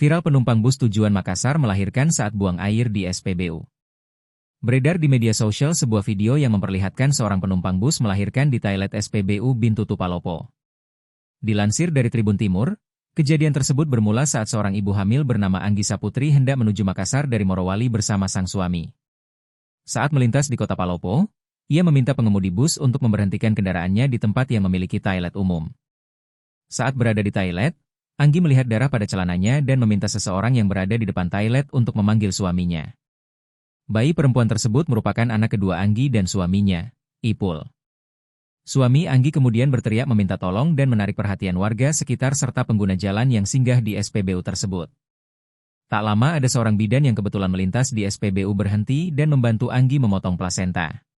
Viral penumpang bus tujuan Makassar melahirkan saat buang air di SPBU. Beredar di media sosial sebuah video yang memperlihatkan seorang penumpang bus melahirkan di toilet SPBU Bintutu Palopo. Dilansir dari Tribun Timur, kejadian tersebut bermula saat seorang ibu hamil bernama Anggisa Putri hendak menuju Makassar dari Morowali bersama sang suami. Saat melintas di kota Palopo, ia meminta pengemudi bus untuk memberhentikan kendaraannya di tempat yang memiliki toilet umum. Saat berada di toilet, Anggi melihat darah pada celananya dan meminta seseorang yang berada di depan toilet untuk memanggil suaminya. Bayi perempuan tersebut merupakan anak kedua Anggi dan suaminya, Ipul. Suami Anggi kemudian berteriak meminta tolong dan menarik perhatian warga sekitar serta pengguna jalan yang singgah di SPBU tersebut. Tak lama ada seorang bidan yang kebetulan melintas di SPBU berhenti dan membantu Anggi memotong plasenta.